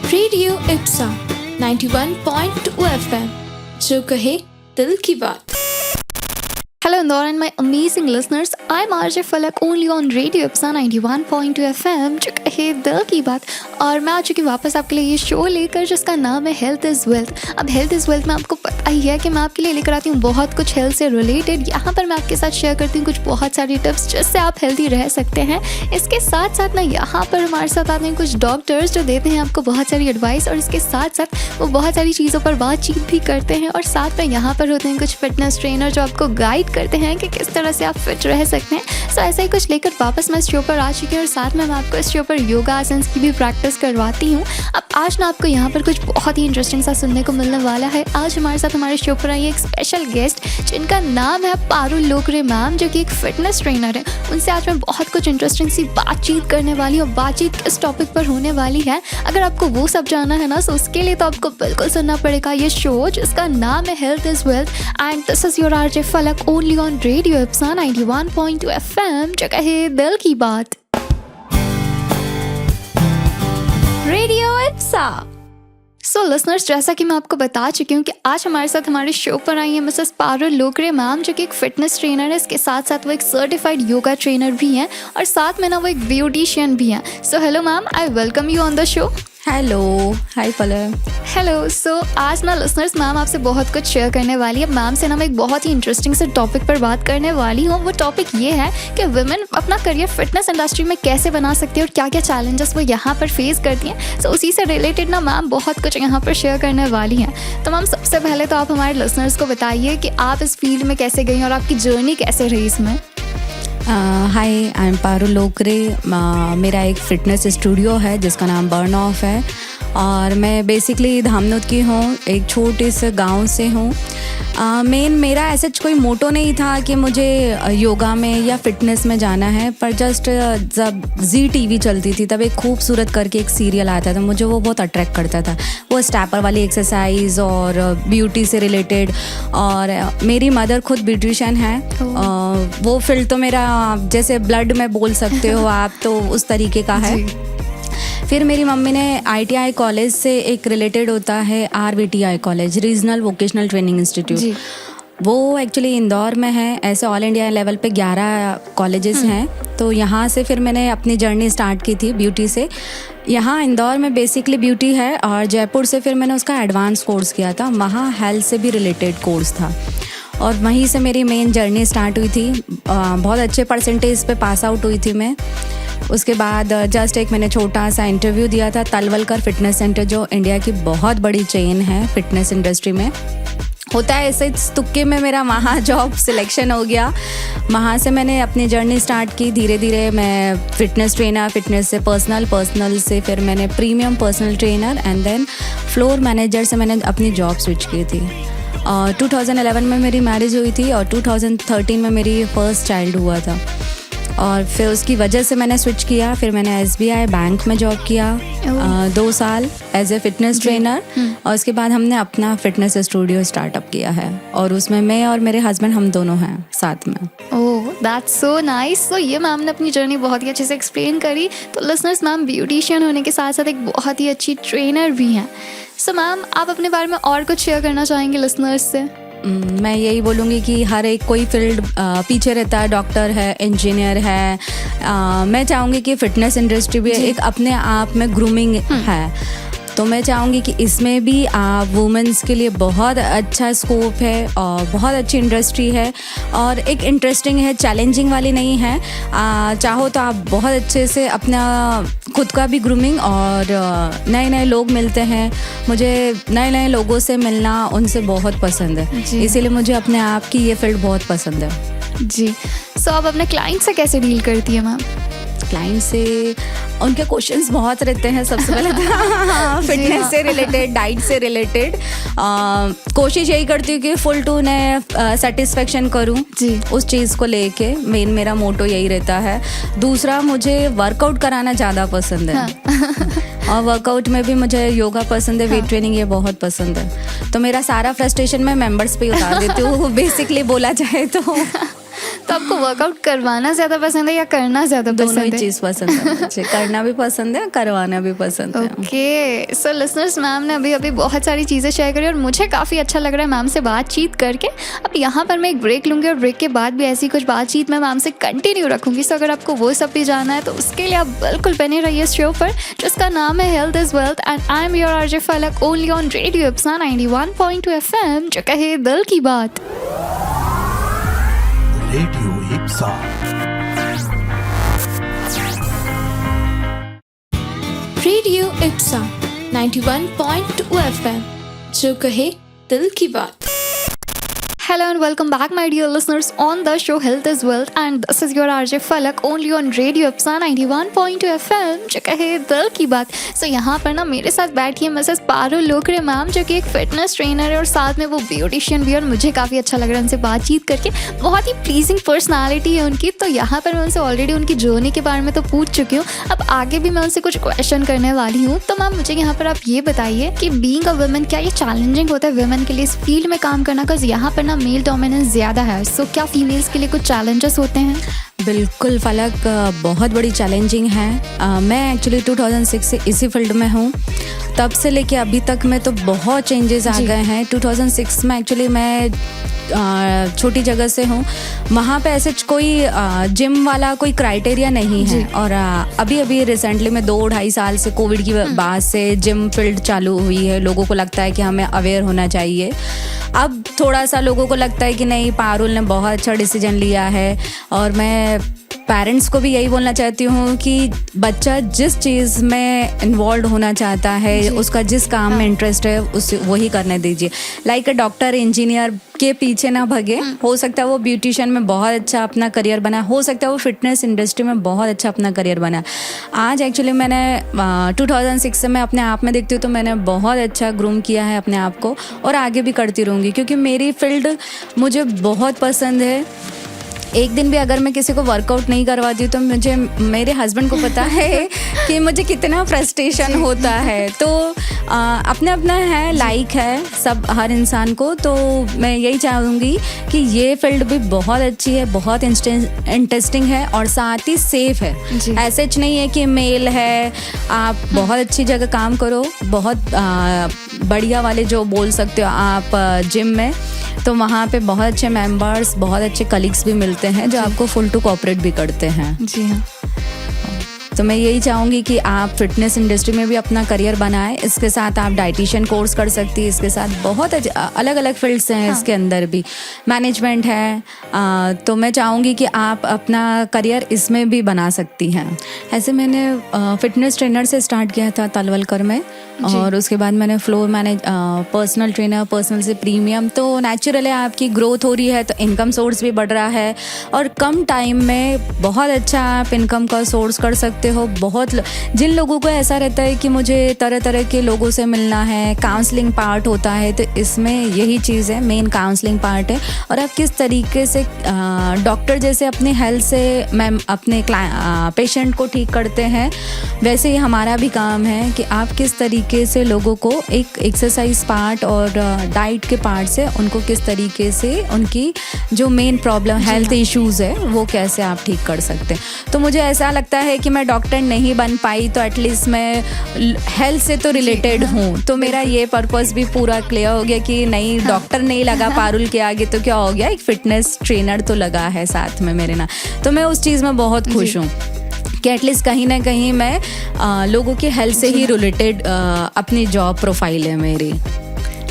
Radio Ipsa 91.2 FM, जो कहे दिल की बात। Hello Indore and my amazing listeners, I'm RJ Falak only on Radio Ipsa 91.2 FM, जो कहे दिल की बात। और मैं आ चुकी वापस आपके लिए ये शो लेकर जिसका नाम है हेल्थ इज़ वेल्थ। अब हेल्थ इज़ वेल्थ में आपको पता ही है कि मैं आपके लिए लेकर आती हूँ बहुत कुछ हेल्थ से रिलेटेड। यहाँ पर मैं आपके साथ शेयर करती हूँ कुछ बहुत सारी टिप्स जिससे आप हेल्दी रह सकते हैं। इसके साथ साथ ना यहाँ पर हमारे साथ आते हैं कुछ डॉक्टर्स जो देते हैं आपको बहुत सारी एडवाइस, और इसके साथ साथ वो बहुत सारी चीज़ों पर बातचीत भी करते हैं। और साथ में यहाँ पर होते हैं कुछ फिटनेस ट्रेनर जो आपको गाइड करते हैं कि किस तरह से आप फिट रह सकते हैं। सो ऐसा ही कुछ लेकर वापस मैं इस शो पर आ चुकी हूँ, और साथ में मैं आपको इस शो पर योगा आसन्स की भी प्रैक्टिस करवाती हूँ। अब आज ना आपको यहाँ पर कुछ बहुत ही इंटरेस्टिंग सा सुनने को मिलने वाला है। आज हमारे साथ हमारे शो पर आई एक स्पेशल गेस्ट जिनका नाम है पारुल लोकरे मैम, जो कि एक फिटनेस ट्रेनर है। उनसे आज मैं बहुत कुछ इंटरेस्टिंग सी बातचीत करने वाली हूँ। बातचीत किस टॉपिक पर होने वाली है, अगर आपको वो सब जानना है ना, तो उसके लिए तो आपको बिल्कुल सुनना पड़ेगा ये शो जिसका नाम है health is wealth. And this is your RJ Falak only on radio Ipsa 91.2 FM, जो कहे दिल की बात। रेडियो इप्सा। सो लिसनर्स, जैसा कि मैं आपको बता चुकी हूँ कि आज हमारे साथ हमारे शो पर आई है मिसेस पारुल लोकरे मैम, जो कि एक फिटनेस ट्रेनर है। इसके साथ साथ वो एक सर्टिफाइड योगा ट्रेनर भी हैं, और साथ में ना वो एक ब्यूटिशियन भी हैं। So hello ma'am, I welcome you on the show. Hello, hi Palak. Hello. So आज ना लिसनर्स, मैम आपसे बहुत कुछ शेयर करने वाली है। मैम से ना मैं एक बहुत ही इंटरेस्टिंग से टॉपिक पर बात करने वाली हूँ। वो टॉपिक ये है कि वुमेन अपना करियर फिटनेस इंडस्ट्री में कैसे बना सकती है और क्या क्या चैलेंजेस वो यहाँ पर फेस करती हैं। सो उसी से रिलेटेड ना मैम बहुत कुछ यहाँ पर शेयर करने वाली हैं। तो मैम सबसे पहले तो आप हमारे लिसनर्स को बताइए कि आप इस फील्ड में कैसे गई और आपकी जर्नी कैसे रही इसमें। हाय, आई एम पारुल लोकरे। मेरा एक फ़िटनेस स्टूडियो है जिसका नाम बर्न ऑफ है, और मैं बेसिकली धामनोद की हूँ, एक छोटे से गांव से हूँ। मेन मेरा ऐसा कोई मोटो नहीं था कि मुझे योगा में या फिटनेस में जाना है, पर जस्ट जब जी टीवी चलती थी तब एक खूबसूरत करके एक सीरियल आता था, मुझे वो बहुत अट्रैक्ट करता था। वो स्टैपर वाली एक्सरसाइज और ब्यूटी से रिलेटेड, और मेरी मदर खुद ब्यूटिशियन है। वो फील्ड तो मेरा जैसे ब्लड में बोल सकते हो आप, तो उस तरीके का है। फिर मेरी मम्मी ने ITI कॉलेज से एक रिलेटेड होता है RVTI college, regional vocational training institute. वो एक्चुअली इंदौर में है। ऐसे ऑल इंडिया लेवल पे 11 कॉलेजेस हैं। तो यहाँ से फिर मैंने अपनी जर्नी स्टार्ट की थी ब्यूटी से। यहाँ इंदौर में बेसिकली ब्यूटी है, और जयपुर से फिर मैंने उसका एडवांस कोर्स किया था। वहाँ हेल्थ से भी रिलेटेड कोर्स था, और वहीं से मेरी मेन जर्नी स्टार्ट हुई थी। बहुत अच्छे परसेंटेज पे पास आउट हुई थी मैं। उसके बाद जस्ट एक मैंने छोटा सा इंटरव्यू दिया था तलवलकर फिटनेस सेंटर, जो इंडिया की बहुत बड़ी चेन है फिटनेस इंडस्ट्री में। होता है ऐसे तुक्के में मेरा वहाँ जॉब सिलेक्शन हो गया। वहाँ से मैंने अपनी जर्नी स्टार्ट की। धीरे धीरे मैं फिटनेस ट्रेनर, फिटनेस से पर्सनल से फिर मैंने premium personal trainer, and then floor manager से मैंने अपनी जॉब स्विच की थी। 2011 में मेरी मैरिज हुई थी, और 2013 में मेरी फर्स्ट चाइल्ड हुआ था, और फिर उसकी वजह से मैंने स्विच किया। फिर मैंने SBI बैंक में जॉब किया 2 साल एज ए फिटनेस ट्रेनर, और उसके बाद हमने अपना फिटनेस स्टूडियो स्टार्टअप किया है, और उसमें मैं और मेरे हस्बैंड हम दोनों हैं साथ में। ओह, दैट्स सो नाइस। तो ये मैम ने अपनी जर्नी बहुत ही अच्छे से एक्सप्लेन करी। तो लिसनर्स, मैम ब्यूटिशियन होने के साथ साथ एक बहुत ही अच्छी ट्रेनर भी हैं। सो मैम, आप अपने बारे में और कुछ शेयर करना चाहेंगे लिसनर्स से? मैं यही बोलूँगी कि हर एक कोई फील्ड पीछे रहता है। डॉक्टर है, इंजीनियर है। मैं चाहूँगी कि फ़िटनेस इंडस्ट्री भी एक अपने आप में ग्रूमिंग है। तो मैं चाहूँगी कि इसमें भी वुमेन्स के लिए बहुत अच्छा स्कोप है, और बहुत अच्छी इंडस्ट्री है, और एक इंटरेस्टिंग है, चैलेंजिंग वाली नहीं है। चाहो तो आप बहुत अच्छे से अपना खुद का भी ग्रूमिंग, और नए नए लोग मिलते हैं। मुझे नए नए लोगों से मिलना, उनसे बहुत पसंद है, इसीलिए मुझे अपने आप की ये फील्ड बहुत पसंद है जी। सो आप अपने क्लाइंट से कैसे डील करती है मैम? क्लाइंट से उनके क्वेश्चंस बहुत रहते हैं। सबसे पहले तो फिटनेस से रिलेटेड, डाइट से रिलेटेड। कोशिश यही करती हूँ कि फुल टू उन्हें सेटिस्फेक्शन करूँ जी, उस चीज़ को लेके। मेरा मोटो यही रहता है। दूसरा, मुझे वर्कआउट कराना ज़्यादा पसंद है। और वर्कआउट में भी मुझे योगा पसंद है, वेट ट्रेनिंग ये बहुत पसंद है। तो मेरा सारा फ्रस्ट्रेशन मैं मेंबर्स पे उतार देती हूँ बेसिकली बोला जाए तो। तो आपको वर्कआउट करवाना ज़्यादा पसंद है या करना ज़्यादा दोनों पसंद ही है? चीज़ पसंद है मुझे, करना भी पसंद है, करवाना भी पसंद है। ओके, सो लिसनर्स, मैम ने अभी बहुत सारी चीज़ें शेयर करी और मुझे काफ़ी अच्छा लग रहा है मैम से बातचीत करके। अब यहाँ पर मैं एक ब्रेक लूँगी और ब्रेक के बाद भी ऐसी कुछ बातचीत मैं मैम से कंटिन्यू रखूँगी। सो अगर आपको वो सब भी जानना है तो उसके लिए आप बिल्कुल बने रहिए इस शो पर, जिसका नाम है health is wealth, and I am your RJ Falak, only on radio Ipsa 91.2 FM, जो कहे दिल की बात। Radio Ipsa. Radio Ipsa 91.2 FM, जो कहे दिल की बात। Hello and welcome back, my dear listeners, on the show Health is Wealth, and this is your RJ Falak, only on Radio Ipsa 91.2 FM, जो कहे दिल की बात। So यहाँ पर ना मेरे साथ बैठी है मिसेस पारुल लोकरे मैम, जो कि एक फिटनेस ट्रेनर है और साथ में वो ब्यूटिशियन भी, और मुझे काफ़ी अच्छा लग रहा है उनसे बातचीत करके। बहुत ही प्लीजिंग पर्सनालिटी है उनकी। तो यहाँ पर मैं उनसे ऑलरेडी उनकी जर्नी के बारे में तो पूछ चुकी हूँ, अब आगे भी मैं उनसे कुछ क्वेश्चन करने वाली हूँ। तो मैम मुझे यहाँ पर आप ये बताइए कि बीइंग अ वुमेन, क्या ये चैलेंजिंग होता है वुमेन के लिए इस फील्ड में काम करना? बिकॉज यहाँ पर ना मेल डोमिनेंस ज़्यादा है। सो क्या फीमेल्स के लिए कुछ चैलेंजेस होते हैं? बिल्कुल फलक, बहुत बड़ी चैलेंजिंग है। मैं एक्चुअली 2006 से इसी फील्ड में हूँ। तब से लेके अभी तक में तो बहुत चेंजेस आ गए हैं। 2006 में एक्चुअली मैं छोटी जगह से हूँ, वहाँ पे ऐसे कोई जिम वाला कोई क्राइटेरिया नहीं है। और अभी अभी रिसेंटली में 2-2.5 साल से कोविड की बाद से जिम फील्ड चालू हुई है। लोगों को लगता है कि हमें अवेयर होना चाहिए। अब थोड़ा सा लोगों को लगता है कि नहीं, पारुल ने बहुत अच्छा डिसीजन लिया है। और मैं पेरेंट्स को भी यही बोलना चाहती हूँ कि बच्चा जिस चीज़ में इन्वॉल्व होना चाहता है, उसका जिस काम में इंटरेस्ट है, उसे वही करने दीजिए। लाइक डॉक्टर इंजीनियर के पीछे ना भगे। हो सकता है वो ब्यूटिशियन में बहुत अच्छा अपना करियर बना, हो सकता है वो फिटनेस इंडस्ट्री में बहुत अच्छा अपना करियर बना। आज एक्चुअली मैंने 2006 से मैं अपने आप में देखती हूँ तो मैंने बहुत अच्छा ग्रूम किया है अपने आप को, और आगे भी करती रहूँगी क्योंकि मेरी फील्ड मुझे बहुत पसंद है। एक दिन भी अगर मैं किसी को वर्कआउट नहीं करवाती हूँ तो मुझे, मेरे हस्बैंड को पता है कि मुझे कितना फ्रस्ट्रेशन होता है। तो अपना अपना है, लाइक है सब हर इंसान को। तो मैं यही चाहूँगी कि ये फील्ड भी बहुत अच्छी है, बहुत इंटरेस्टिंग है और साथ ही सेफ है। ऐसे नहीं है कि मेल है, आप बहुत अच्छी जगह काम करो, बहुत बढ़िया वाले जो बोल सकते हो आप जिम में, तो वहाँ पे बहुत अच्छे मेंबर्स, बहुत अच्छे कलीग्स भी मिलते हैं जो आपको फुल टू कोऑपरेट भी करते हैं। जी हाँ। तो मैं यही चाहूँगी कि आप फिटनेस इंडस्ट्री में भी अपना करियर बनाएं। इसके साथ आप डाइटिशियन कोर्स कर सकती है, इसके साथ बहुत अलग अलग फील्ड्स हैं। इसके अंदर भी मैनेजमेंट है। तो मैं चाहूँगी कि आप अपना करियर इसमें भी बना सकती हैं। ऐसे मैंने फिटनेस ट्रेनर से स्टार्ट किया था तलवलकर में, और उसके बाद मैंने floor manage, personal trainer, personal से प्रीमियम। तो नेचुरली आपकी ग्रोथ हो रही है तो इनकम सोर्स भी बढ़ रहा है, और कम टाइम में बहुत अच्छा आप इनकम का सोर्स कर सकते हो। बहुत जिन लोगों को ऐसा रहता है कि मुझे तरह तरह के लोगों से मिलना है, काउंसलिंग पार्ट होता है, तो इसमें यही चीज़ है, मेन काउंसलिंग पार्ट है। और आप किस तरीके से डॉक्टर जैसे अपने हेल्थ से मैम अपने पेशेंट को ठीक करते हैं, वैसे ही हमारा भी काम है कि आप किस तरीके से लोगों को एक एक्सरसाइज पार्ट और डाइट के पार्ट से उनको किस तरीके से उनकी जो मेन प्रॉब्लम हेल्थ इश्यूज़ है वो कैसे आप ठीक कर सकते हैं। तो मुझे ऐसा लगता है कि मैं डॉक्टर नहीं बन पाई तो एटलीस्ट मैं हेल्थ से तो रिलेटेड हूँ। तो मेरा ये पर्पस भी पूरा क्लियर हो गया कि नहीं, डॉक्टर नहीं लगा पारुल के आगे तो क्या हो गया, एक फिटनेस ट्रेनर तो लगा है साथ में मेरे ना। तो मैं उस चीज़ में बहुत खुश हूँ कि एटलीस्ट कहीं ना कहीं मैं लोगों के हेल्थ से ही रिलेटेड अपनी जॉब प्रोफाइल है मेरी।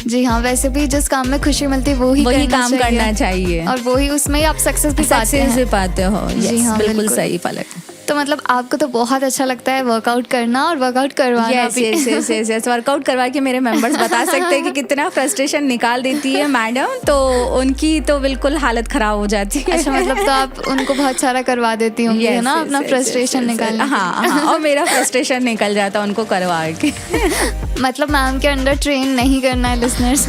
जी हाँ, वैसे भी जिस काम में खुशी मिलती है वही काम करना चाहिए, और वही उसमें ही आप सक्सेस भी पाते हो। जी हाँ, बिल्कुल सही फलक। तो मतलब आपको तो बहुत अच्छा लगता है वर्कआउट करना और वर्कआउट करवाना भी। यस वर्कआउट करवा के मेरे मेंबर्स बता सकते हैं कि कितना फ्रस्ट्रेशन निकाल देती है मैडम, तो उनकी तो बिल्कुल हालत खराब हो जाती है। अच्छा, मतलब तो आप उनको बहुत सारा करवा देती होंगी, है ना, अपना फ्रस्ट्रेशन निकालने। हाँ, और मेरा फ्रस्ट्रेशन निकल जाता उनको करवा के। मतलब मैम के अंडर ट्रेन नहीं करना है लिसनर्स।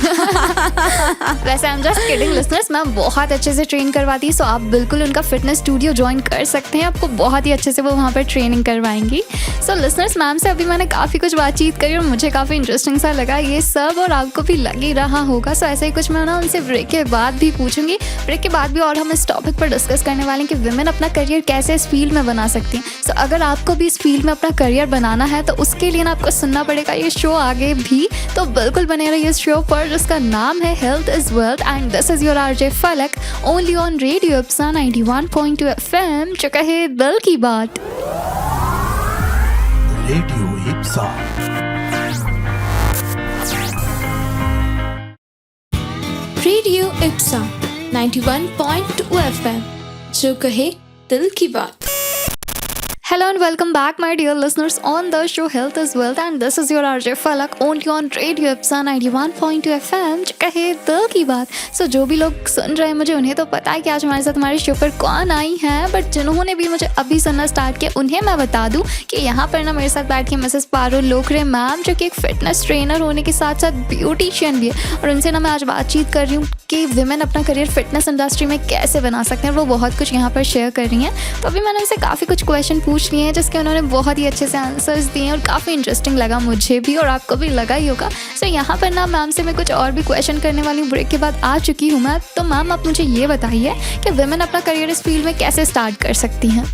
वैसे I am just kidding listeners, ma'am बहुत अच्छे से ट्रेन करवाती है, सो आप बिल्कुल उनका फिटनेस स्टूडियो ज्वाइन कर सकते हैं, आपको बहुत ही अच्छा अच्छे से वो वहाँ पर ट्रेनिंग करवाएंगी। सो लिसनर्स, मैम से अभी मैंने काफ़ी कुछ बातचीत करी और मुझे काफ़ी इंटरेस्टिंग सा लगा ये सब, और आपको भी लग ही रहा होगा। सो ऐसा ही कुछ मैं ना उनसे ब्रेक के बाद भी पूछूंगी। ब्रेक के बाद भी और हम इस टॉपिक पर डिस्कस करने वाले हैं कि विमेन अपना करियर कैसे इस फील्ड में बना सकती हैं। सो अगर आपको भी इस फील्ड में अपना करियर बनाना है तो उसके लिए ना आपको सुनना पड़ेगा ये शो आगे भी। तो बिल्कुल बने रहिए इस शो पर जिसका नाम है health is wealth, and this is your RJ Falak, only on radio Ipsa 91.2 FM, जो कहे दिल की बात। Radio Ipsa. Radio Ipsa 91.2 FM, जो कहे दिल की बात। Hello and welcome back, my dear listeners, on the show Health is Wealth, and this is your RJ Falak, only on Radio Ipsa 91.2 FM, जो कहे दिल की बात। So, जो भी लोग सुन रहे हैं मुझे उन्हें तो पता है कि आज हमारे साथ हमारे शो पर कौन आई है, बट जिन्होंने भी मुझे अभी सुनना स्टार्ट किया उन्हें मैं बता दूं कि यहाँ पर ना मेरे साथ बैठ के मिसेस पारुल लोकरे मैम, जो कि एक फिटनेस ट्रेनर होने के साथ साथ ब्यूटिशियन भी है, और उनसे ना मैं आज बातचीत कर रही हूँ कि विमेन अपना करियर फिटनेस इंडस्ट्री में कैसे बना सकते हैं। वो बहुत कुछ यहाँ पर शेयर कर रही हैं। तो अभी मैंने उनसे काफ़ी कुछ क्वेश्चन पूछ लिए हैं जिसके उन्होंने बहुत ही अच्छे से आंसर्स दिए हैं और काफ़ी इंटरेस्टिंग लगा मुझे भी, और आपको भी लगा ही होगा। सो यहाँ पर ना मैम से मैं कुछ और भी क्वेश्चन करने वाली हूँ। ब्रेक के बाद आ चुकी हूँ मैं। तो मैम, आप मुझे ये बताइए कि विमेन अपना करियर इस फील्ड में कैसे स्टार्ट कर सकती हैं।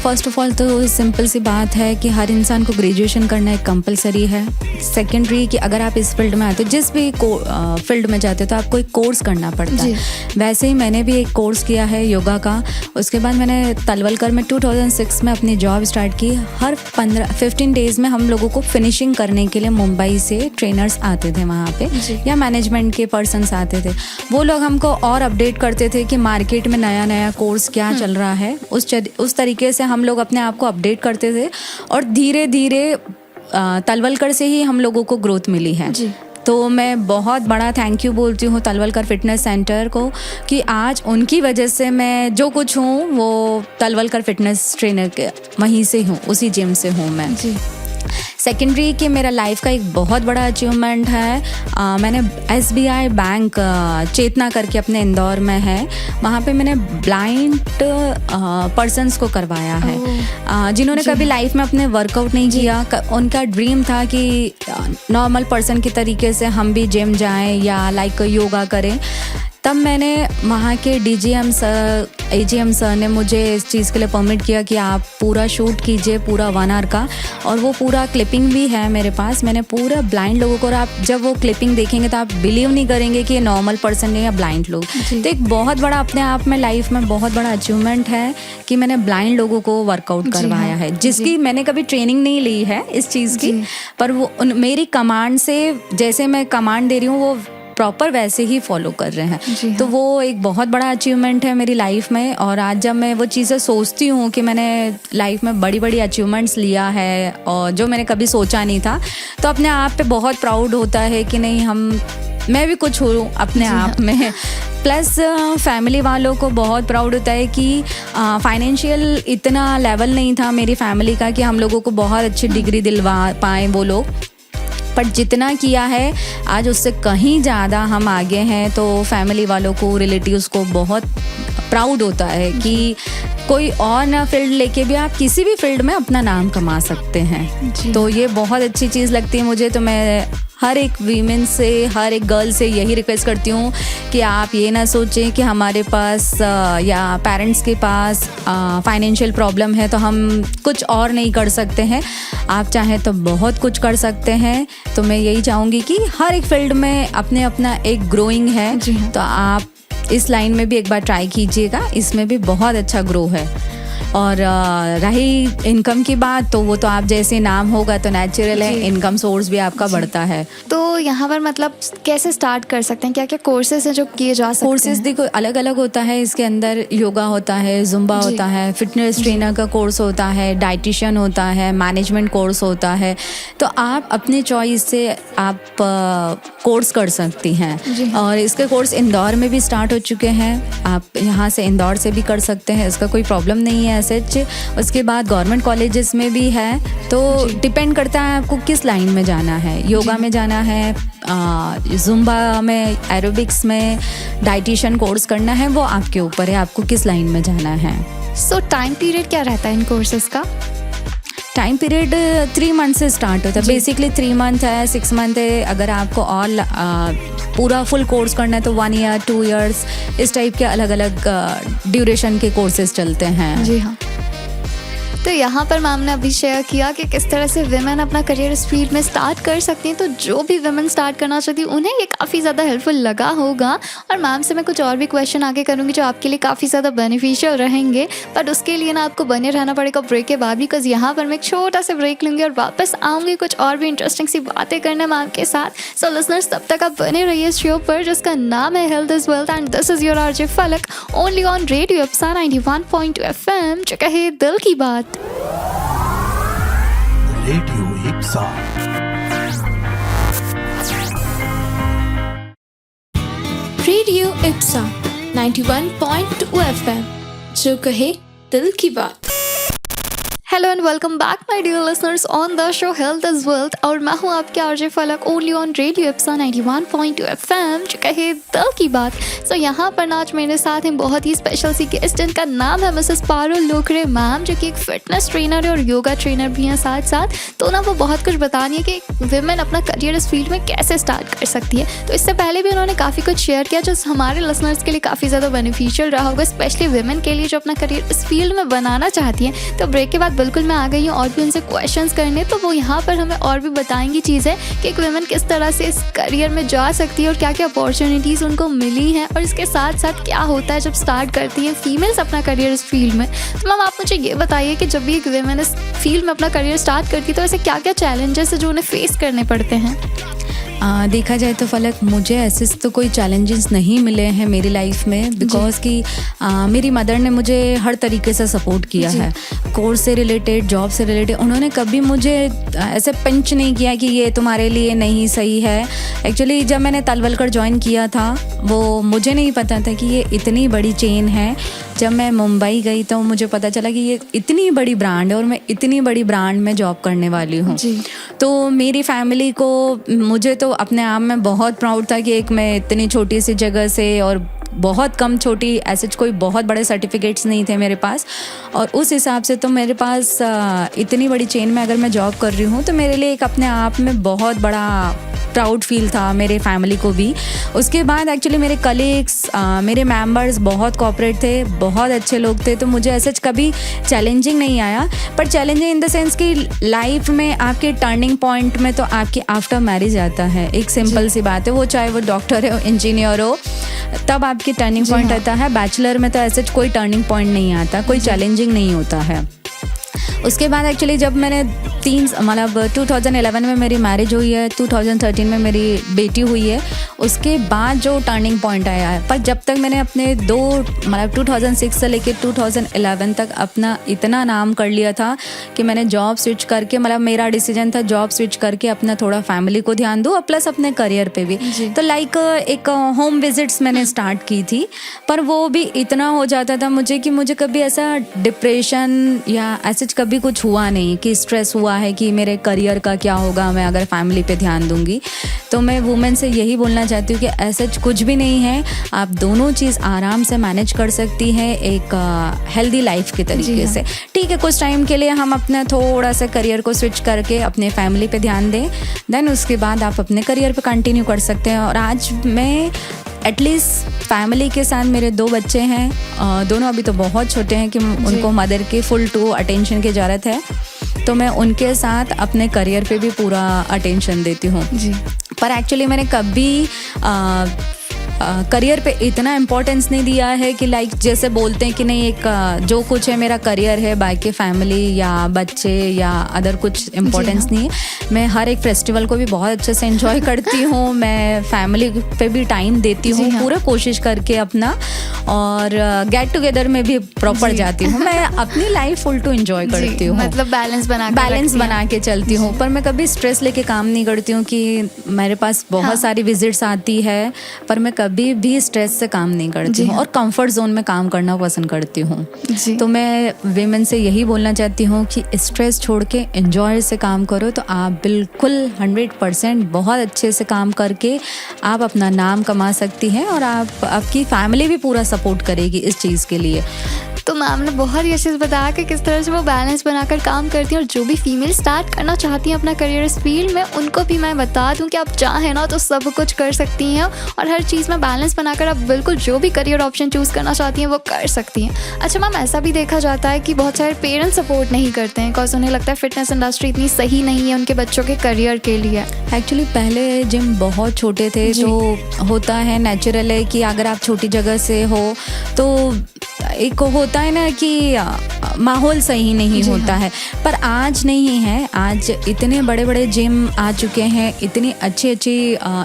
फ़र्स्ट ऑफ ऑल तो सिंपल सी बात है कि हर इंसान को ग्रेजुएशन करना एक कंपलसरी है। सेकेंडरी कि अगर आप इस फील्ड में आते हो, जिस भी फील्ड में जाते हो तो आपको एक कोर्स करना पड़ता है। वैसे ही मैंने भी एक कोर्स किया है योगा का। उसके बाद मैंने तलवलकर में 2006 में अपनी जॉब स्टार्ट की। हर 15 डेज़ में हम लोगों को फिनिशिंग करने के लिए मुंबई से ट्रेनर्स आते थे वहाँ पे, या मैनेजमेंट के पर्सनस आते थे। वो लोग हमको और अपडेट करते थे कि मार्केट में नया नया कोर्स क्या चल रहा है। उस तरीके से हम लोग अपने आप को अपडेट करते थे, और धीरे धीरे तलवलकर से ही हम लोगों को ग्रोथ मिली है। तो मैं बहुत बड़ा थैंक यू बोलती हूँ तलवलकर फिटनेस सेंटर को कि आज उनकी वजह से मैं जो कुछ हूँ वो तलवलकर फिटनेस ट्रेनर के वहीं से हूँ, उसी जिम से हूँ मैं। सेकेंडरी कि मेरा लाइफ का एक बहुत बड़ा अचीवमेंट है, मैंने SBI बैंक चेतना करके अपने इंदौर में है, वहाँ पे मैंने ब्लाइंड पर्सन्स को करवाया है। जिन्होंने कभी लाइफ में अपने वर्कआउट नहीं किया, उनका ड्रीम था कि नॉर्मल पर्सन के तरीके से हम भी जिम जाएं या लाइक योगा करें। तब मैंने वहाँ के AGM सर ने मुझे इस चीज़ के लिए परमिट किया कि आप पूरा शूट कीजिए, पूरा 1 आवर का, और वो पूरा क्लिपिंग भी है मेरे पास। मैंने पूरा ब्लाइंड लोगों को, और आप जब वो क्लिपिंग देखेंगे तो आप बिलीव नहीं करेंगे कि ये नॉर्मल पर्सन नहीं या ब्लाइंड लोग। तो एक बहुत बड़ा अपने आप में लाइफ में बहुत बड़ा अचीवमेंट है कि मैंने ब्लाइंड लोगों को वर्कआउट करवाया है, जिसकी मैंने कभी ट्रेनिंग नहीं ली है इस चीज़ की, पर वो मेरी कमांड से, जैसे मैं कमांड दे रही हूँ वो प्रॉपर वैसे ही फॉलो कर रहे हैं। तो वो एक बहुत बड़ा अचीवमेंट है मेरी लाइफ में। और आज जब मैं वो चीज़ें सोचती हूँ कि मैंने लाइफ में बड़ी बड़ी अचीवमेंट्स लिया है और जो मैंने कभी सोचा नहीं था, तो अपने आप पे बहुत प्राउड होता है कि नहीं, मैं भी कुछ हूँ अपने आप में। प्लस फैमिली वालों को बहुत प्राउड होता है कि फाइनेंशियल इतना लेवल नहीं था मेरी फैमिली का कि हम लोगों को बहुत अच्छी डिग्री दिलवा पाएँ वो लोग, पर जितना किया है आज उससे कहीं ज़्यादा हम आगे हैं। तो फैमिली वालों को, रिलेटिव्स को बहुत प्राउड होता है कि कोई और ना फील्ड लेके भी आप किसी भी फील्ड में अपना नाम कमा सकते हैं। तो ये बहुत अच्छी चीज़ लगती है मुझे। तो मैं हर एक वीमेन से, हर एक गर्ल से यही रिक्वेस्ट करती हूँ कि आप ये ना सोचें कि हमारे पास या पेरेंट्स के पास फाइनेंशियल प्रॉब्लम है तो हम कुछ और नहीं कर सकते हैं। आप चाहें तो बहुत कुछ कर सकते हैं। तो मैं यही चाहूँगी कि हर एक फील्ड में अपने अपना एक ग्रोइंग है। तो आप इस लाइन में भी एक बार ट्राई कीजिएगा, इसमें भी बहुत अच्छा ग्रो है। और रही इनकम की बात, तो वो तो आप जैसे नाम होगा तो नेचुरल है, इनकम सोर्स भी आपका बढ़ता है। तो यहाँ पर मतलब कैसे स्टार्ट कर सकते हैं, क्या क्या कोर्सेज हैं जो किए जा सकते हैं? कोर्सेज देखो अलग अलग होता है। इसके अंदर योगा होता है, जुम्बा होता है, फिटनेस ट्रेनर का कोर्स होता है, डाइटिशियन होता है, मैनेजमेंट कोर्स होता है। तो आप अपनी चॉइस से आप कोर्स कर सकती हैं। और इसके कोर्स इंदौर में भी स्टार्ट हो चुके हैं, आप यहाँ से इंदौर से भी कर सकते हैं, इसका कोई प्रॉब्लम नहीं है सच। उसके बाद गवर्नमेंट कॉलेजेस में भी है। तो डिपेंड करता है आपको किस लाइन में जाना है, योगा में जाना है, जुम्बा में, एरोबिक्स में, डाइटिशियन कोर्स करना है, वो आपके ऊपर है आपको किस लाइन में जाना है। सो टाइम पीरियड क्या रहता है इन कोर्सेज का? टाइम पीरियड 3 मंथ से स्टार्ट होता है. बेसिकली 3 मंथ है, 6 मंथ है. अगर आपको और पूरा फुल कोर्स करना है तो 1 ईयर 2 इयर्स इस टाइप के अलग अलग ड्यूरेशन के कोर्सेज चलते हैं. जी हाँ. तो यहाँ पर मैम ने अभी शेयर किया कि किस तरह से विमेन अपना करियर इस फील्ड में स्टार्ट कर सकती हैं. तो जो भी विमेन स्टार्ट करना चाहती हैं उन्हें ये काफ़ी ज़्यादा हेल्पफुल लगा होगा. और मैम से मैं कुछ और भी क्वेश्चन आगे करूँगी जो आपके लिए काफ़ी ज़्यादा बेनिफिशियल रहेंगे. बट उसके लिए ना आपको बने रहना पड़ेगा ब्रेक के बाद भी, बिकॉज यहाँ पर मैं एक छोटा सा ब्रेक लूँगी और वापस आऊँगी कुछ और भी इंटरेस्टिंग सी बातें करने मैम के साथ. सो लिसनर्स, तब तक आप बने रहिए इस शो पर जिसका नाम है health is wealth and this is your RJ Falak only on radio Ipsa 91.2 FM जो कहे दिल की बात. Radio Ipsa. Radio Ipsa 91.2 FM जो कहे दिल की बात. Hello and welcome back my dear listeners on the show health is wealth. और मैं हूँ आपके RJ Falak only on radio Ipsa 91.2 FM जो कहे दिल की बात. सो यहाँ पर आज मेरे साथ हैं बहुत ही स्पेशल सी गेस्ट जिनका नाम है मिसेस पारुल लोकरे मैम, जो कि एक फिटनेस ट्रेनर है और योगा ट्रेनर भी हैं साथ साथ. तो ना वो बहुत कुछ बतानी है कि विमेन अपना करियर इस फील्ड में कैसे स्टार्ट कर सकती है. तो इससे पहले भी उन्होंने काफ़ी कुछ शेयर किया जो हमारे लिसनर्स के लिए काफ़ी ज़्यादा बेनिफिशियल रहा होगा, स्पेशली विमेन के लिए जो अपना करियर इस फील्ड में बनाना चाहती हैं. तो ब्रेक के बाद बिल्कुल मैं आ गई हूँ और भी उनसे क्वेश्चंस करने. तो वो यहाँ पर हमें और भी बताएंगी चीज़ें कि एक वुमेन किस तरह से इस करियर में जा सकती है और क्या क्या अपॉर्चुनिटीज़ उनको मिली हैं, और इसके साथ साथ क्या होता है जब स्टार्ट करती हैं फीमेल्स अपना करियर इस फील्ड में. तो मैम, आप मुझे ये बताइए कि जब भी एक वुमेन इस फील्ड में अपना करियर स्टार्ट करती है तो ऐसे क्या क्या चैलेंजेस है जो उन्हें फेस करने पड़ते हैं? देखा जाए तो फलक, मुझे ऐसे तो कोई चैलेंजेस नहीं मिले हैं मेरी लाइफ में, बिकॉज कि मेरी मदर ने मुझे हर तरीके से सपोर्ट किया है. कोर्स से रिलेटेड, जॉब से रिलेटेड उन्होंने कभी मुझे ऐसे पंच नहीं किया कि ये तुम्हारे लिए नहीं सही है. एक्चुअली जब मैंने तलवलकर ज्वाइन किया था वो मुझे नहीं पता था कि ये इतनी बड़ी चेन है. जब मैं मुंबई गई तो मुझे पता चला कि ये इतनी बड़ी ब्रांड है और मैं इतनी बड़ी ब्रांड में जॉब करने वाली हूँ. तो मेरी फैमिली को, मुझे तो अपने आप में बहुत प्राउड था कि एक मैं इतनी छोटी सी जगह से, और बहुत कम छोटी, ऐसे कोई बहुत बड़े सर्टिफिकेट्स नहीं थे मेरे पास, और उस हिसाब से तो मेरे पास इतनी बड़ी चेन में अगर मैं जॉब कर रही हूँ तो मेरे लिए एक अपने आप में बहुत बड़ा प्राउड फील था, मेरे फैमिली को भी. उसके बाद एक्चुअली मेरे कलीग्स, मेरे मेंबर्स बहुत कोऑपरेट थे, बहुत अच्छे लोग थे. तो मुझे ऐसे कभी चैलेंजिंग नहीं आया. पर चैलेंजिंग इन द सेंस कि लाइफ में आपके टर्निंग पॉइंट में तो आपके आफ्टर मैरिज आता है. एक सिंपल सी बात है, वो चाहे वो डॉक्टर हो, इंजीनियर हो, तब आपकी टर्निंग पॉइंट आता है. बैचलर में तो ऐसे कोई टर्निंग पॉइंट नहीं आता, कोई चैलेंजिंग नहीं होता है. उसके बाद एक्चुअली जब मैंने 2011 में मेरी मैरिज हुई है, 2013 में मेरी बेटी हुई है, उसके बाद जो टर्निंग पॉइंट आया है. पर जब तक मैंने अपने 2006 से लेकर 2011 तक अपना इतना नाम कर लिया था कि मैंने जॉब स्विच करके, मेरा डिसीजन था जॉब स्विच करके अपना थोड़ा फैमिली को ध्यान दूँ और प्लस अपने करियर पे भी. तो लाइक एक होम विजिट्स मैंने स्टार्ट की थी, पर वो भी इतना हो जाता था मुझे कि मुझे कभी ऐसा डिप्रेशन या ऐसे कभी कुछ हुआ नहीं कि स्ट्रेस हुआ है कि मेरे करियर का क्या होगा मैं अगर फैमिली पे ध्यान दूंगी. तो मैं वुमेन से यही बोलना चाहती हूँ कि ऐसा कुछ भी नहीं है. आप दोनों चीज़ आराम से मैनेज कर सकती हैं एक हेल्दी लाइफ के तरीके से. ठीक है, कुछ टाइम के लिए हम अपना थोड़ा सा करियर को स्विच करके अपने फैमिली पे ध्यान दें, देन उसके बाद आप अपने करियर पे कंटिन्यू कर सकते हैं. और आज मैं एटलीस्ट फैमिली के साथ, मेरे 2 बच्चे हैं, दोनों अभी तो बहुत छोटे हैं कि उनको मदर की फुल टू अटेंशन की ज़रूरत है. तो मैं उनके साथ अपने करियर पे भी पूरा अटेंशन देती हूँ. पर एक्चुअली मैंने कभी करियर पे इतना इम्पोर्टेंस नहीं दिया है कि लाइक जैसे बोलते हैं कि नहीं एक जो कुछ है मेरा करियर है, बाकी फैमिली या बच्चे या अदर कुछ इम्पोर्टेंस नहीं है. मैं हर एक फेस्टिवल को भी बहुत अच्छे से एंजॉय करती हूँ. मैं फैमिली पे भी टाइम देती हूँ पूरा कोशिश करके अपना, और गेट टुगेदर में भी प्रॉपर जाती हूँ. मैं अपनी लाइफ फुल टू एंजॉय करती हूँ, मतलब बैलेंस बना के चलती हूँ. पर मैं कभी स्ट्रेस लेके काम नहीं करती हूँ कि मेरे पास बहुत सारी विजिट्स आती है, पर मैं कभी भी स्ट्रेस से काम नहीं करती हूँ और कंफर्ट जोन में काम करना पसंद करती हूँ. तो मैं विमेन से यही बोलना चाहती हूँ कि स्ट्रेस छोड़ के एंजॉय से काम करो, तो आप बिल्कुल 100% बहुत अच्छे से काम करके आप अपना नाम कमा सकती हैं, और आपकी फैमिली भी पूरा सपोर्ट करेगी इस चीज़ के लिए. तो मैम ने बहुत ही अच्छे से बताया कि किस तरह से वो बैलेंस बनाकर काम करती हैं, और जो भी फीमेल स्टार्ट करना चाहती हैं अपना करियर इस फील्ड में, उनको भी मैं बता दूं कि आप चाहें ना तो सब कुछ कर सकती हैं, और हर चीज़ में बैलेंस बनाकर आप बिल्कुल जो भी करियर ऑप्शन चूज़ करना चाहती हैं वो कर सकती हैं। अच्छा मैम, ऐसा भी देखा जाता है कि बहुत सारे पेरेंट्स सपोर्ट नहीं करते हैं, बिकॉज उन्हें लगता है फिटनेस इंडस्ट्री इतनी सही नहीं है उनके बच्चों के करियर के लिए। एक्चुअली पहले जिम बहुत छोटे थे, तो होता है नेचुरल है कि अगर आप छोटी जगह से हो तो एक होता है ना कि माहौल सही नहीं होता है, पर आज नहीं है। आज इतने बड़े बड़े जिम आ चुके हैं, इतनी अच्छी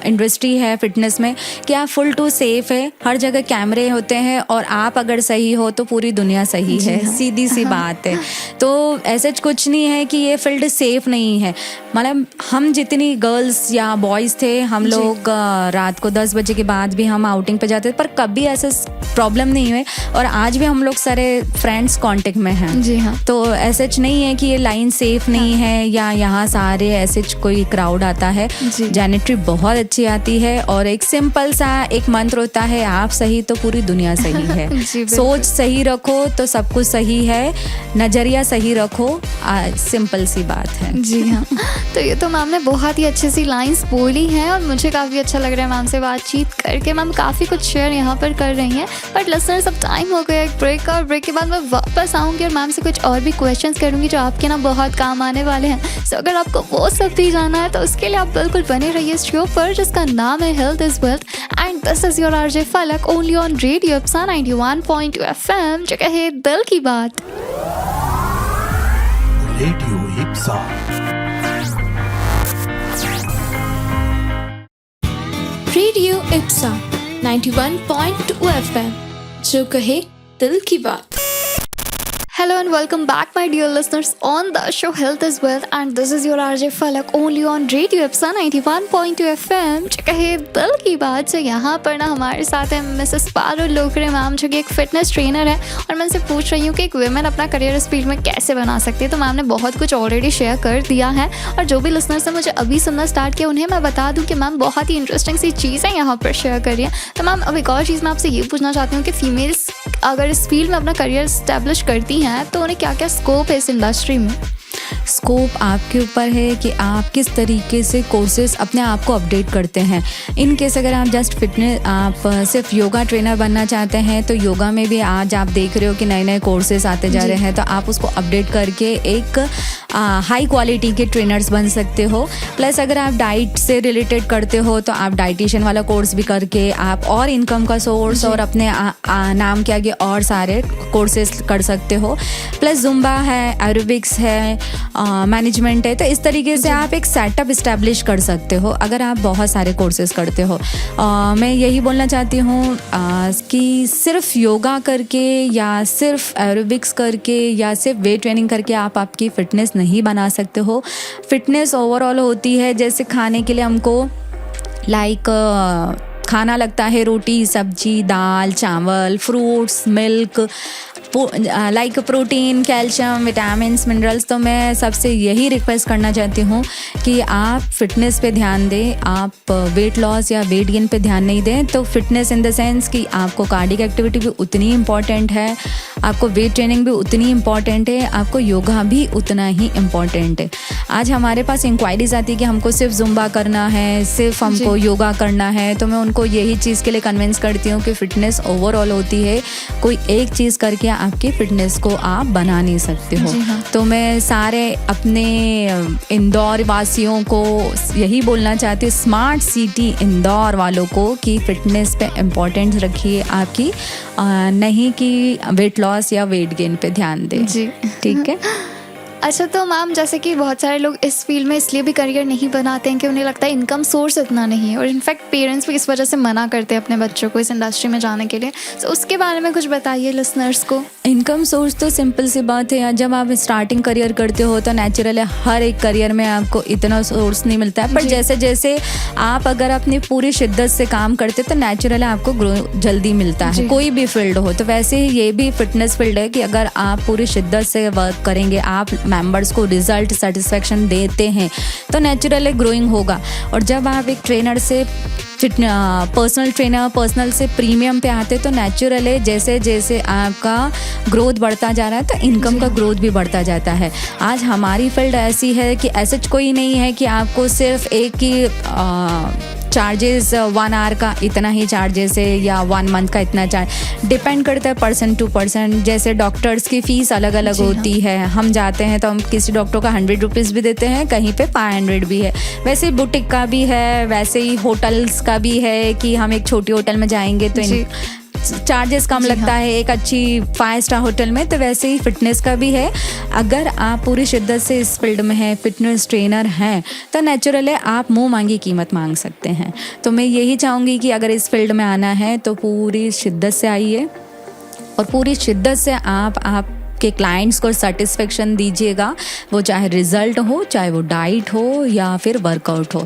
इंडस्ट्री है फिटनेस में कि आप फुल टू सेफ है, हर जगह कैमरे होते हैं, और आप अगर सही हो तो पूरी दुनिया सही है। सीधी सी बात है। तो ऐसा कुछ नहीं है कि ये फील्ड सेफ नहीं है। मतलब हम जितनी गर्ल्स या बॉयज़ थे, हम लोग रात को 10 बजे के बाद भी हम आउटिंग पे जाते थे, पर कभी ऐसा प्रॉब्लम नहीं हुए, और आज भी हम लोग सारे फ्रेंड्स कांटेक्ट में हैं। जी हाँ। तो ऐसा नहीं है कि ये लाइन सेफ नहीं है या यहाँ सारे ऐसे कोई क्राउड आता है। जेनेट्री बहुत अच्छी आती है, और एक सिंपल सा एक मंत्र होता है, आप सही तो पूरी दुनिया सही है। सोच सही रखो तो सब कुछ सही है, नजरिया सही रखो, सिंपल सी बात है। जी हाँ। तो ये तो मैम ने बहुत ही अच्छी सी लाइंस बोली हैं, और मुझे काफ़ी अच्छा लग रहा है मैम से बातचीत करके। मैम काफ़ी कुछ शेयर यहाँ पर कर रही हैं, बट लिसनर्स अब टाइम हो गया एक ब्रेक का, और ब्रेक के बाद मैं वापस आऊँगी और मैम से कुछ और भी क्वेश्चंस करूँगी जो आपके ना बहुत काम आने वाले हैं। सो अगर आपको वो सब भी जाना है तो उसके लिए आप बिल्कुल बने रहिए इस शो पर, जिसका नाम है health is wealth, and this is your RJ Falak, only on radio Ipsa 91.2 FM, जगह है दिल की बात। Radio Ipsa. Radio Ipsa 91.2 FM, जो कहे दिल की बात। Hello and welcome back my dear listeners on the show Health is Wealth, and this is your RJ Falak only on Radio Ipsa 91.2 FM, जो कहे दिल की बात। से यहाँ पर ना हमारे साथ है मिसेस पारुल लोकरे मैम, जो कि एक फिटनेस ट्रेनर है, और मैं उनसे पूछ रही हूँ कि एक वुमेन अपना करियर इस फील्ड में कैसे बना सकती है। तो मैम ने बहुत कुछ ऑलरेडी शेयर कर दिया है, और जो भी लिसनर्स ने मुझे अभी सुनना स्टार्ट किया उन्हें मैं बता दूँ कि मैम बहुत ही इंटरेस्टिंग सी चीज़ें यहाँ पर शेयर कर रही है। तो मैम अब एक और चीज़ मैं आपसे ये पूछना चाहती हूँ कि फीमेल्स अगर इस फील्ड में अपना करियर इस्टेब्लिश करती हैं तो उन्हें क्या क्या स्कोप है इस इंडस्ट्री में? स्कोप आपके ऊपर है कि आप किस तरीके से कोर्सेज अपने आप को अपडेट करते हैं। इन केस अगर आप जस्ट फिटनेस, आप सिर्फ योगा ट्रेनर बनना चाहते हैं, तो योगा में भी आज आप देख रहे हो कि नए नए कोर्सेज आते जा रहे हैं, तो आप उसको अपडेट करके एक हाई क्वालिटी के ट्रेनर्स बन सकते हो। प्लस अगर आप डाइट से रिलेटेड करते हो तो आप डाइटिशियन वाला कोर्स भी करके आप और इनकम का सोर्स और अपने नाम के आगे और सारे कोर्सेज कर सकते हो। प्लस जुम्बा है, एरोबिक्स है, मैनेजमेंट है, तो इस तरीके से आप एक सेटअप इस्टेब्लिश कर सकते हो अगर आप बहुत सारे कोर्सेज करते हो। मैं यही बोलना चाहती हूँ कि सिर्फ योगा करके या सिर्फ एरोबिक्स करके या सिर्फ वेट ट्रेनिंग करके आप आपकी फ़िटनेस नहीं बना सकते हो। फिटनेस ओवरऑल होती है, जैसे खाने के लिए हमको खाना लगता है रोटी, सब्जी, दाल, चावल, fruits, milk, protein, calcium, vitamins, minerals. तो मैं सबसे यही रिक्वेस्ट करना चाहती हूँ कि आप फिटनेस पे ध्यान दें, आप वेट लॉस या वेट गेन पे ध्यान नहीं दें। तो फिटनेस इन द सेंस कि आपको कार्डिक एक्टिविटी भी उतनी इम्पॉर्टेंट है, आपको वेट ट्रेनिंग भी उतनी इम्पॉर्टेंट है, आपको योगा भी उतना ही इम्पॉर्टेंट है। आज हमारे पास इंक्वायरीज आती है कि हमको सिर्फ जुम्बा करना है, सिर्फ हमको योगा करना है, तो मैं उनको यही चीज़ के लिए कन्विंस करती हूँ कि फ़िटनेस ओवरऑल होती है, कोई एक चीज़ करके आपकी फ़िटनेस को आप बना नहीं सकते हो। तो मैं सारे अपने इंदौर वासियों को यही बोलना चाहती हूँ, स्मार्ट सिटी इंदौर वालों को, कि फ़िटनेस पे इम्पोर्टेंस रखिए आपकी, नहीं कि वेट लॉस या वेट गेन पे ध्यान दें। जी ठीक है। अच्छा, तो मैम जैसे कि बहुत सारे लोग इस फील्ड में इसलिए भी करियर नहीं बनाते हैं कि उन्हें लगता है इनकम सोर्स इतना नहीं है, और इनफैक्ट पेरेंट्स भी इस वजह से मना करते हैं अपने बच्चों को इस इंडस्ट्री में जाने के लिए। तो उसके बारे में कुछ बताइए लिसनर्स को। इनकम सोर्स तो सिंपल सी बात है, जब आप स्टार्टिंग करियर करते हो तो नेचुरल है हर एक करियर में आपको इतना सोर्स नहीं मिलता है, पर जैसे जैसे आप अगर अपनी पूरी शिद्दत से काम करते तो नेचुरल आपको ग्रो जल्दी मिलता है, कोई भी फील्ड हो। तो वैसे ही ये भी फिटनेस फील्ड है कि अगर आप पूरी शिद्दत से वर्क करेंगे, आप मेंबर्स को रिजल्ट सेटिस्फेक्शन देते हैं तो नेचुरली ग्रोइंग होगा। और जब आप एक ट्रेनर से पर्सनल से प्रीमियम पे आते तो नेचुरली जैसे जैसे आपका ग्रोथ बढ़ता जा रहा है तो इनकम का ग्रोथ भी बढ़ता जाता है। आज हमारी फील्ड ऐसी है कि ऐसा कोई नहीं है कि आपको सिर्फ एक ही चार्जेस 1 आवर का इतना ही चार्जेस है या 1 मंथ का इतना चार्ज, डिपेंड करता है पर्सन टू पर्सन। जैसे डॉक्टर्स की फ़ीस अलग अलग होती है, हम जाते हैं तो हम किसी डॉक्टर का 100 रुपीज़ भी देते हैं, कहीं पे 500 भी है। वैसे ही बुटीक का भी है, वैसे ही होटल्स का भी है कि हम एक छोटी होटल में जाएंगे तो चार्जेस कम लगता है, एक अच्छी 5 स्टार होटल में। तो वैसे ही फिटनेस का भी है। अगर आप पूरी शिद्दत से इस फील्ड में हैं, फिटनेस ट्रेनर हैं, तो नेचुरली आप मुंह मांगी कीमत मांग सकते हैं। तो मैं यही चाहूँगी कि अगर इस फील्ड में आना है तो पूरी शिद्दत से आइए और पूरी शिद्दत से आप के क्लाइंट्स को सेटिस्फेक्शन दीजिएगा, वो चाहे रिजल्ट हो, चाहे वो डाइट हो या फिर वर्कआउट हो,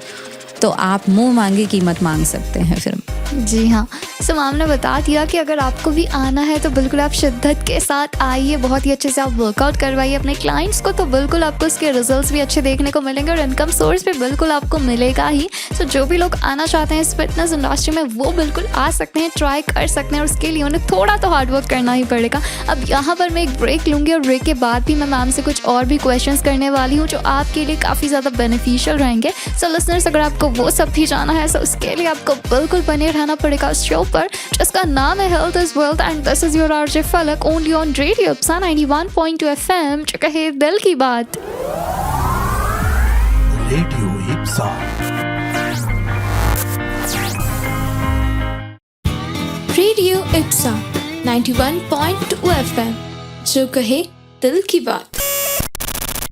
तो आप मुंह मांगी कीमत मांग सकते हैं फिर। जी हाँ, सो मैम ने बता दिया कि अगर आपको भी आना है तो बिल्कुल आप शिद्दत के साथ आइए, बहुत ही अच्छे से आप वर्कआउट करवाइए अपने क्लाइंट्स को, तो बिल्कुल आपको उसके रिजल्ट्स भी अच्छे देखने को मिलेंगे और इनकम सोर्स भी बिल्कुल आपको मिलेगा ही। सो जो भी लोग आना चाहते हैं इस फिटनेस इंडस्ट्री में वो बिल्कुल आ सकते हैं, ट्राई कर सकते हैं और उसके लिए उन्हें थोड़ा तो हार्डवर्क करना ही पड़ेगा। अब यहाँ पर मैं एक ब्रेक लूँगी और ब्रेक के बाद भी मैं मैम से कुछ और भी क्वेश्चंस करने वाली हूँ जो आपके लिए काफ़ी ज़्यादा बेनिफिशियल रहेंगे। सो लिसनर्स, अगर आपको वो सब भी जाना है तो उसके लिए आपको बिल्कुल बने रहना पड़ेगा उस शो पर जिसका नाम है health is wealth and this is your RJ Falak only on radio Ipsa 91.2 FM, जो कहे दिल की बात। Radio Ipsa. Radio Ipsa 91.2 FM, जो कहे दिल की बात।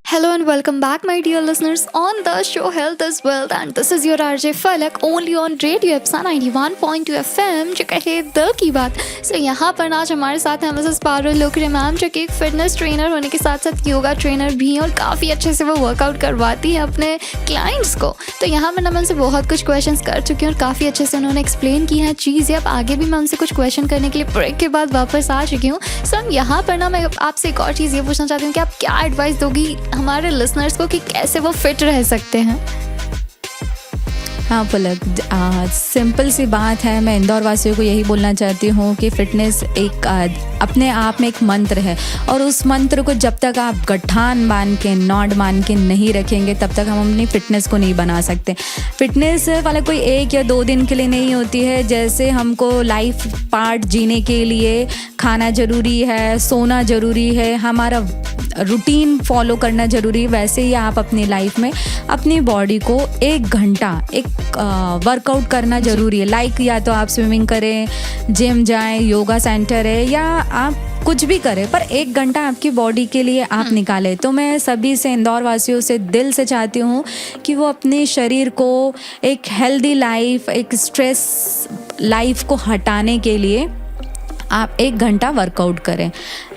Hello and welcome back my dear listeners on the show Health is Wealth and this is your RJ Falak only on Radio Ipsa 91.2 FM, जो कहे दिल की बात। सो यहाँ पर आज हमारे साथ हैं मिसेस पारुल लोकरे मैम, जो कि एक फिटनेस ट्रेनर होने के साथ साथ योगा ट्रेनर भी हैं और काफ़ी अच्छे से वो वर्कआउट करवाती हैं अपने क्लाइंट्स को। तो यहाँ पर मैं उनसे बहुत कुछ क्वेश्चंस कर चुकी हूँ और काफ़ी अच्छे से उन्होंने एक्सप्लेन की हैं चीज़ें। अब आगे भी मैं उनसे कुछ क्वेश्चन करने के लिए ब्रेक के बाद वापस आ चुकी हूँ। सो हम यहाँ पर ना मैं आपसे एक और चीज़ ये पूछना चाहती हूँ कि आप क्या एडवाइस दोगी हमारे लिसनर्स को कि कैसे वो फिट रह सकते हैं। हाँ पलक, सिंपल सी बात है। मैं इंदौर वासियों को यही बोलना चाहती हूँ कि फ़िटनेस एक अपने आप में एक मंत्र है और उस मंत्र को जब तक आप गठान बांध के नॉट बांध के नहीं रखेंगे तब तक हम अपनी फ़िटनेस को नहीं बना सकते। फ़िटनेस वाला कोई 1 या 2 दिन के लिए नहीं होती है। जैसे हमको लाइफ पार्ट जीने के लिए खाना ज़रूरी है, सोना ज़रूरी है, हमारा रूटीन फॉलो करना ज़रूरी है, वैसे ही आप अपनी लाइफ में अपनी बॉडी को 1 घंटा एक वर्कआउट करना ज़रूरी है। लाइक या तो आप स्विमिंग करें, जिम जाएं, योगा सेंटर है या आप कुछ भी करें, पर 1 घंटा आपकी बॉडी के लिए आप निकालें। तो मैं सभी से, इंदौर वासियों से दिल से चाहती हूँ कि वो अपने शरीर को एक हेल्दी लाइफ, एक स्ट्रेस लाइफ को हटाने के लिए आप 1 घंटा वर्कआउट करें।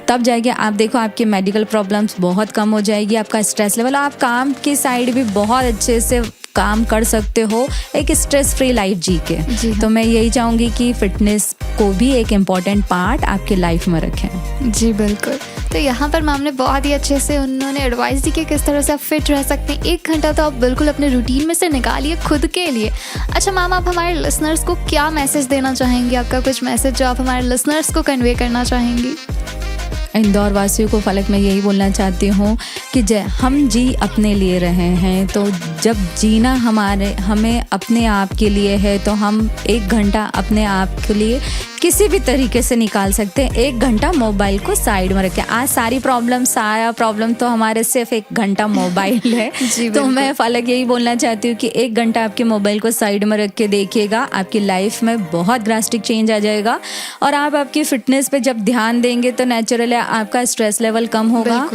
तब जाएगी आप देखो आपकी मेडिकल प्रॉब्लम्स बहुत कम हो जाएगी, आपका स्ट्रेस लेवल, आप काम की साइड भी बहुत अच्छे से काम कर सकते हो एक स्ट्रेस फ्री लाइफ जी के। तो मैं यही चाहूँगी कि फ़िटनेस को भी एक इम्पॉर्टेंट पार्ट आपके लाइफ में रखें। जी बिल्कुल। तो यहाँ पर मैम ने बहुत ही अच्छे से उन्होंने एडवाइस दी कि किस तरह से आप फिट रह सकते हैं। 1 घंटा तो आप बिल्कुल अपने रूटीन में से निकालिए खुद के लिए। अच्छा मैम, आप हमारे लिसनर्स को क्या मैसेज देना चाहेंगी? आपका कुछ मैसेज जो आप हमारे लिसनर्स को कन्वे करना चाहेंगी? इंदौर वासियों को फलक मैं यही बोलना चाहती हूँ कि हम जी अपने लिए रहे हैं, तो जब जीना हमें अपने आप के लिए है तो हम 1 घंटा अपने आप के लिए किसी भी तरीके से निकाल सकते हैं। 1 घंटा मोबाइल को साइड में रखें। आज सारा प्रॉब्लम तो हमारे सिर्फ 1 घंटा मोबाइल है। तो मैं फलक यही बोलना चाहती हूँ कि 1 घंटा आपके मोबाइल को साइड में रख के देखिएगा, आपकी लाइफ में बहुत ड्रास्टिक चेंज आ जाएगा और आप आपकी फिटनेस पे जब ध्यान देंगे तो नेचुरली आपका स्ट्रेस लेवल कम होगा,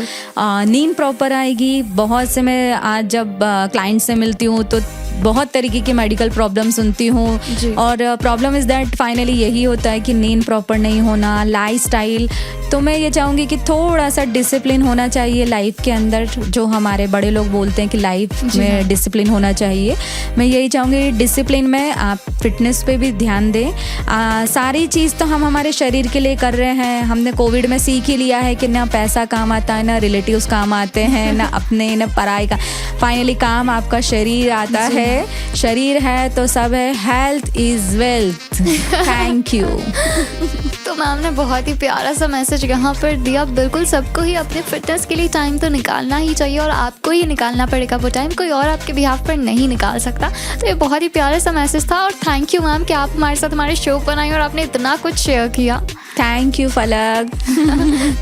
नींद प्रॉपर आएगी। बहुत से मैं आज जब क्लाइंट से मिलती हूँ तो बहुत तरीके की मेडिकल प्रॉब्लम सुनती हूँ जी। और प्रॉब्लम इज़ दैट फाइनली यही होता है कि नींद प्रॉपर नहीं होना, लाइफस्टाइल। तो मैं ये चाहूँगी कि थोड़ा सा डिसिप्लिन होना चाहिए लाइफ के अंदर, जो हमारे बड़े लोग बोलते हैं कि लाइफ में डिसिप्लिन होना चाहिए। मैं यही चाहूँगी डिसिप्लिन में आप फिटनेस पे भी ध्यान दें। सारी चीज़ तो हम हमारे शरीर के लिए कर रहे हैं। हमने कोविड में सीख ही लिया है कि ना पैसा काम आता है, ना रिलेटिव्स काम आते हैं, ना अपने ना पढ़ाई का, फाइनली काम आपका शरीर आता है। शरीर है तो सब है, health is wealth. Thank you. तो मैम ने बहुत ही प्यारा सा मैसेज यहाँ पर दिया। बिल्कुल सबको ही अपने फिटनेस के लिए टाइम तो निकालना ही चाहिए और आपको ही निकालना पड़ेगा वो टाइम, कोई और आपके बिहाफ पर नहीं निकाल सकता। तो ये बहुत ही प्यारा सा मैसेज था और थैंक यू मैम कि आप हमारे साथ हमारे शो पर आई और आपने इतना कुछ शेयर किया। थैंक यू फलक।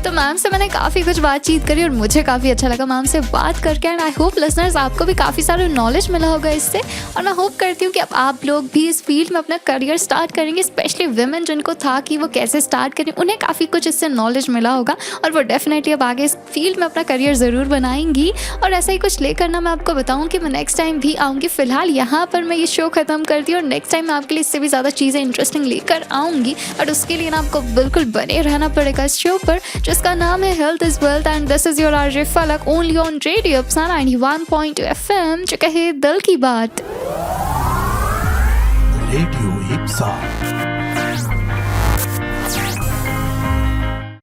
तो मैम से मैंने काफ़ी कुछ बातचीत करी और मुझे काफ़ी अच्छा लगा मैम से बात करके। एंड आई होप लिसनर्स आपको भी काफ़ी सारा नॉलेज मिला होगा इससे। और मैं होप करती हूँ कि अब आप लोग भी इस फील्ड में अपना करियर स्टार्ट करेंगे, स्पेशली विमेन जिनको था कि वो कैसे स्टार्ट करें, उन्हें काफ़ी कुछ इससे नॉलेज मिला होगा और वो डेफिनेटली अब आगे इस फील्ड में अपना करियर ज़रूर बनाएंगी। और ऐसा ही कुछ लेकर ना मैं आपको बताऊँ कि मैं नेक्स्ट टाइम भी आऊँगी। फिलहाल यहाँ पर मैं ये शो ख़त्म करती हूँ और नेक्स्ट टाइम मैं आपके लिए इससे भी ज़्यादा चीज़ें इंटरेस्टिंग लेकर आऊँगी। और उसके लिए ना आपको बिल्कुल बने रहना पड़ेगा इस शो पर जिसका नाम है health is wealth. And this is your RJ Falak only on radio अपना 91.2 FM, जो कहे दिल की बात। रेडियो हिप्सा।